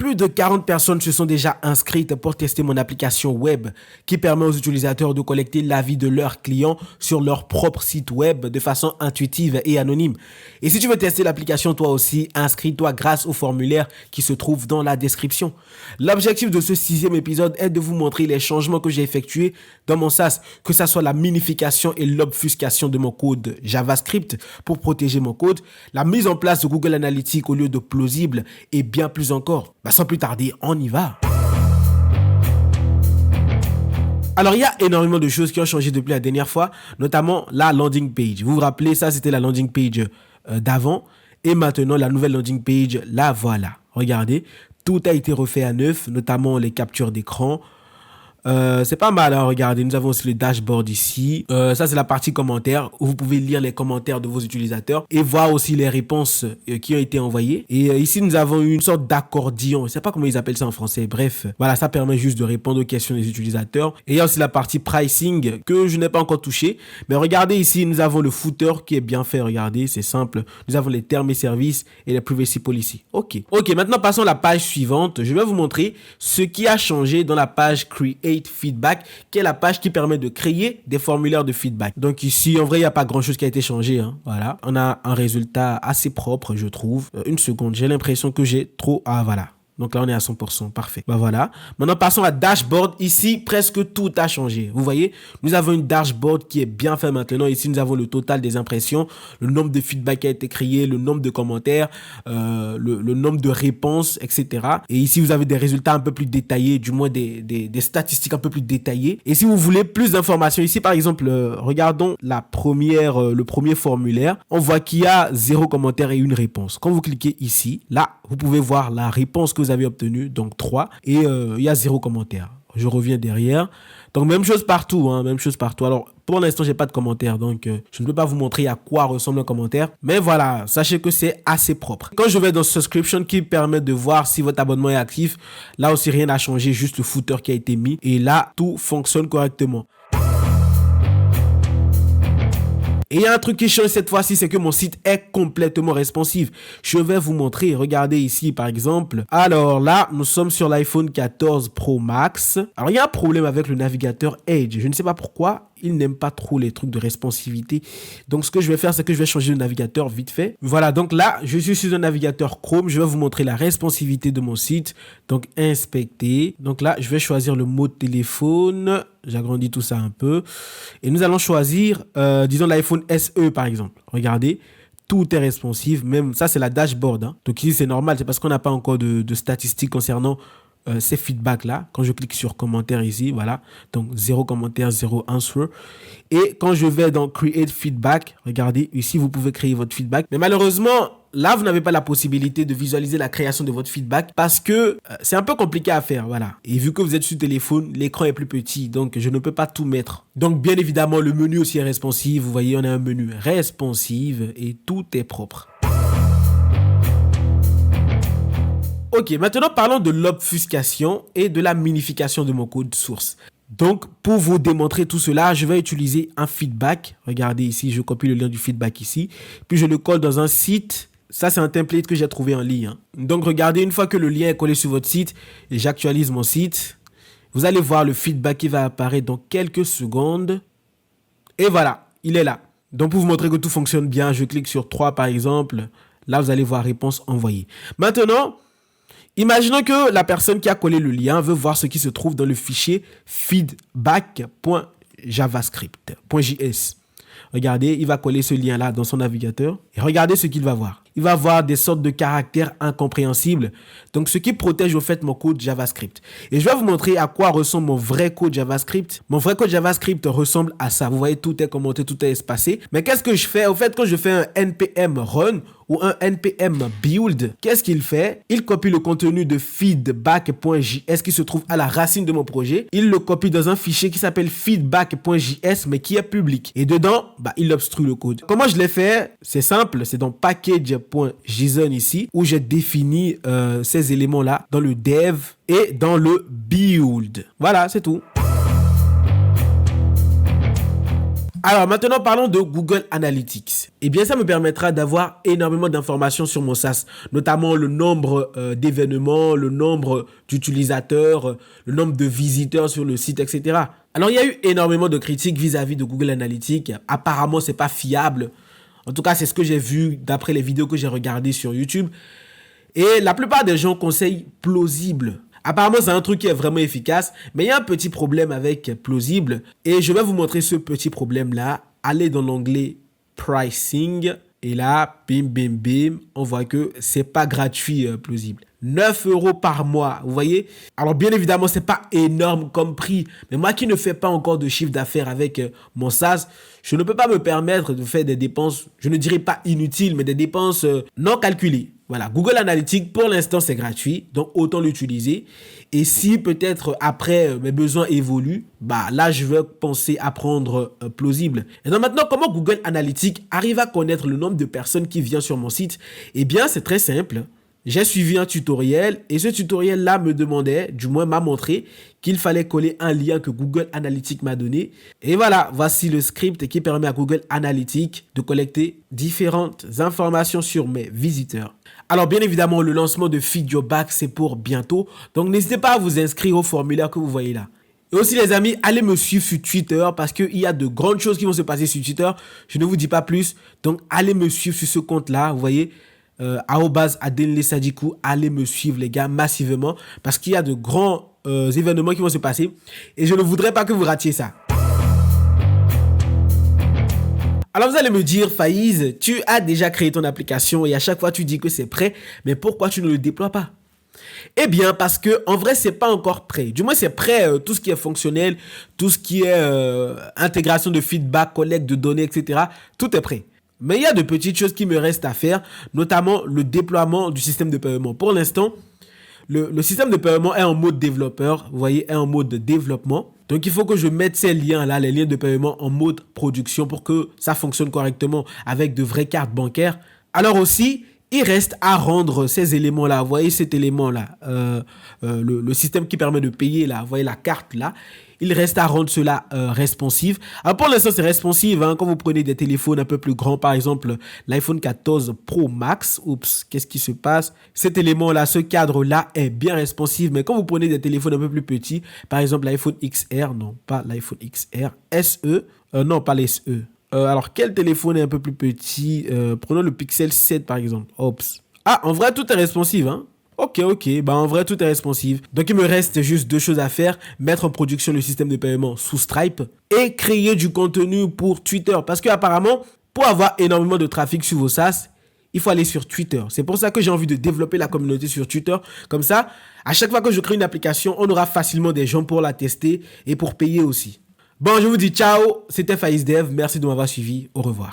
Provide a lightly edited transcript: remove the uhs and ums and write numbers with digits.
Plus de 40 personnes se sont déjà inscrites pour tester mon application web qui permet aux utilisateurs de collecter l'avis de leurs clients sur leur propre site web de façon intuitive et anonyme. Et si tu veux tester l'application toi aussi, inscris-toi grâce au formulaire qui se trouve dans la description. L'objectif de ce 6e épisode est de vous montrer les changements que j'ai effectués dans mon SaaS, que ce soit la minification et l'obfuscation de mon code JavaScript pour protéger mon code, la mise en place de Google Analytics au lieu de plausible et bien plus encore. Sans plus tarder, on y va. Alors, il y a énormément de choses qui ont changé depuis la dernière fois, notamment la landing page. Vous vous rappelez, ça c'était la landing page d'avant. Et maintenant, la nouvelle landing page, la voilà. Regardez, tout a été refait à neuf, notamment les captures d'écran. C'est pas mal, hein, regardez, nous avons aussi le dashboard ici. Ça, c'est la partie commentaires où vous pouvez lire les commentaires de vos utilisateurs et voir aussi les réponses qui ont été envoyées. Et ici, nous avons une sorte d'accordion. Je sais pas comment ils appellent ça en français. Bref, voilà, ça permet juste de répondre aux questions des utilisateurs. Et il y a aussi la partie pricing que je n'ai pas encore touché. Mais regardez ici, nous avons le footer qui est bien fait. Regardez, c'est simple. Nous avons les termes et services et les privacy policy. Ok, maintenant passons à la page suivante. Je vais vous montrer ce qui a changé dans la page Create Feedback, qui est la page qui permet de créer des formulaires de feedback. Donc ici, en vrai, il n'y a pas grand chose qui a été changé, hein. Voilà, on a un résultat assez propre, je trouve. Une seconde, j'ai l'impression que j'ai trop... Ah, voilà. Donc là, on est à 100%. Parfait. Voilà. Maintenant, passons à dashboard. Ici, presque tout a changé. Vous voyez, nous avons une dashboard qui est bien faite maintenant. Ici, nous avons le total des impressions, le nombre de feedback qui a été créé, le nombre de commentaires, le nombre de réponses, etc. Et ici, vous avez des résultats un peu plus détaillés, du moins des statistiques un peu plus détaillées. Et si vous voulez plus d'informations, ici, par exemple, regardons le premier formulaire. On voit qu'il y a 0 commentaire et une réponse. Quand vous cliquez ici, là, vous pouvez voir la réponse que vous avez obtenue, donc 3, et il y a 0 commentaire. Je reviens derrière. Donc, même chose partout, hein, même chose partout. Alors, pour l'instant, j'ai pas de commentaire, donc je ne peux pas vous montrer à quoi ressemble un commentaire. Mais voilà, sachez que c'est assez propre. Quand je vais dans Subscription, qui permet de voir si votre abonnement est actif, là aussi, rien n'a changé, juste le footer qui a été mis. Et là, tout fonctionne correctement. Et il y a un truc qui change cette fois-ci, c'est que mon site est complètement responsive. Je vais vous montrer, regardez ici par exemple. Alors là, nous sommes sur l'iPhone 14 Pro Max. Alors il y a un problème avec le navigateur Edge. Je ne sais pas pourquoi, il n'aime pas trop les trucs de responsivité. Donc ce que je vais faire, c'est que je vais changer de navigateur vite fait. Voilà, donc là, je suis sur un navigateur Chrome. Je vais vous montrer la responsivité de mon site. Donc inspecter. Donc là, je vais choisir le mode téléphone. J'agrandis tout ça un peu. Et nous allons choisir, disons, l'iPhone SE par exemple. Regardez, tout est responsive. Même ça, c'est la dashboard, hein. Donc ici, c'est normal. C'est parce qu'on n'a pas encore de statistiques concernant ces feedbacks-là. Quand je clique sur commentaire ici, voilà. Donc, 0 commentaire, 0 answer. Et quand je vais dans Create Feedback, regardez, ici, vous pouvez créer votre feedback. Mais malheureusement, là, vous n'avez pas la possibilité de visualiser la création de votre feedback parce que c'est un peu compliqué à faire, voilà. Et vu que vous êtes sur téléphone, l'écran est plus petit, donc je ne peux pas tout mettre. Donc, bien évidemment, le menu aussi est responsive. Vous voyez, on a un menu responsive et tout est propre. Ok, maintenant parlons de l'obfuscation et de la minification de mon code source. Donc, pour vous démontrer tout cela, je vais utiliser un feedback. Regardez ici, je copie le lien du feedback ici. Puis, je le colle dans un site. Ça, c'est un template que j'ai trouvé en ligne, hein. Donc, regardez, une fois que le lien est collé sur votre site, et j'actualise mon site, vous allez voir le feedback qui va apparaître dans quelques secondes. Et voilà, il est là. Donc, pour vous montrer que tout fonctionne bien, je clique sur 3 par exemple. Là, vous allez voir réponse envoyée. Maintenant, imaginons que la personne qui a collé le lien veut voir ce qui se trouve dans le fichier feedback.javascript.js. Regardez, il va coller ce lien-là dans son navigateur et regardez ce qu'il va voir. Il va voir des sortes de caractères incompréhensibles. Donc, ce qui protège au fait mon code JavaScript. Et je vais vous montrer à quoi ressemble mon vrai code JavaScript. Mon vrai code JavaScript ressemble à ça. Vous voyez, tout est commenté, tout est espacé. Mais qu'est-ce que je fais? Au fait, quand je fais un npm run ou un npm build, qu'est-ce qu'il fait? Il copie le contenu de feedback.js qui se trouve à la racine de mon projet. Il le copie dans un fichier qui s'appelle feedback.js mais qui est public. Et dedans, il obstrue le code. Comment je l'ai fait? C'est simple, c'est dans package.json ici où j'ai défini ces éléments-là dans le dev et dans le build. Voilà, c'est tout. Alors maintenant parlons de Google Analytics. Eh bien ça me permettra d'avoir énormément d'informations sur mon SaaS, notamment le nombre d'événements, le nombre d'utilisateurs, le nombre de visiteurs sur le site, etc. Alors il y a eu énormément de critiques vis-à-vis de Google Analytics. Apparemment c'est pas fiable. En tout cas c'est ce que j'ai vu d'après les vidéos que j'ai regardées sur YouTube. Et la plupart des gens conseillent Plausible. Apparemment, c'est un truc qui est vraiment efficace, mais il y a un petit problème avec Plausible. Et je vais vous montrer ce petit problème-là. Allez dans l'onglet Pricing. Et là, bim, bim, bim, on voit que c'est pas gratuit Plausible. 9 € par mois, vous voyez. Alors bien évidemment, c'est pas énorme comme prix. Mais moi qui ne fais pas encore de chiffre d'affaires avec mon SaaS, je ne peux pas me permettre de faire des dépenses, je ne dirais pas inutiles, mais des dépenses non calculées. Voilà, Google Analytics, pour l'instant, c'est gratuit, donc autant l'utiliser. Et si peut-être après mes besoins évoluent, bah là, je vais penser à prendre Plausible. Et donc maintenant, comment Google Analytics arrive à connaître le nombre de personnes qui viennent sur mon site? Eh bien, c'est très simple. J'ai suivi un tutoriel et ce tutoriel-là me demandait, du moins m'a montré, qu'il fallait coller un lien que Google Analytics m'a donné. Et voilà, voici le script qui permet à Google Analytics de collecter différentes informations sur mes visiteurs. Alors bien évidemment, le lancement de Feed Your Back, c'est pour bientôt. Donc n'hésitez pas à vous inscrire au formulaire que vous voyez là. Et aussi les amis, allez me suivre sur Twitter parce qu'il y a de grandes choses qui vont se passer sur Twitter. Je ne vous dis pas plus. Donc allez me suivre sur ce compte-là, vous voyez. @Adenle Sadikou, allez me suivre les gars massivement parce qu'il y a de grands événements qui vont se passer et je ne voudrais pas que vous ratiez ça. Alors vous allez me dire, Faiz, tu as déjà créé ton application et à chaque fois tu dis que c'est prêt, mais pourquoi tu ne le déploies pas? Eh bien parce que en vrai c'est pas encore prêt. Du moins c'est prêt, tout ce qui est fonctionnel, tout ce qui est intégration de feedback, collecte de données, etc. Tout est prêt. Mais il y a de petites choses qui me restent à faire, notamment le déploiement du système de paiement. Pour l'instant, le système de paiement est en mode développeur, vous voyez, est en mode développement. Donc, il faut que je mette ces liens-là, les liens de paiement en mode production pour que ça fonctionne correctement avec de vraies cartes bancaires. Alors aussi, il reste à rendre ces éléments-là. Vous voyez cet élément-là, le système qui permet de payer, là, vous voyez la carte-là. Il reste à rendre cela responsive. Alors pour l'instant, c'est responsive. Hein, quand vous prenez des téléphones un peu plus grands, par exemple l'iPhone 14 Pro Max. Oups, qu'est-ce qui se passe? Cet élément-là, ce cadre-là est bien responsive. Mais quand vous prenez des téléphones un peu plus petits, par exemple l'iPhone XR, non, pas l'iPhone XR, SE, non, pas les SE. Alors, quel téléphone est un peu plus petit? Prenons le Pixel 7 par exemple. Oups. Ah, en vrai, tout est responsive, hein? Ok, bah en vrai, tout est responsive. Donc, il me reste juste deux choses à faire. Mettre en production le système de paiement sous Stripe et créer du contenu pour Twitter. Parce que apparemment, pour avoir énormément de trafic sur vos SaaS, il faut aller sur Twitter. C'est pour ça que j'ai envie de développer la communauté sur Twitter. Comme ça, à chaque fois que je crée une application, on aura facilement des gens pour la tester et pour payer aussi. Bon, je vous dis ciao. C'était Faiz Dev. Merci de m'avoir suivi. Au revoir.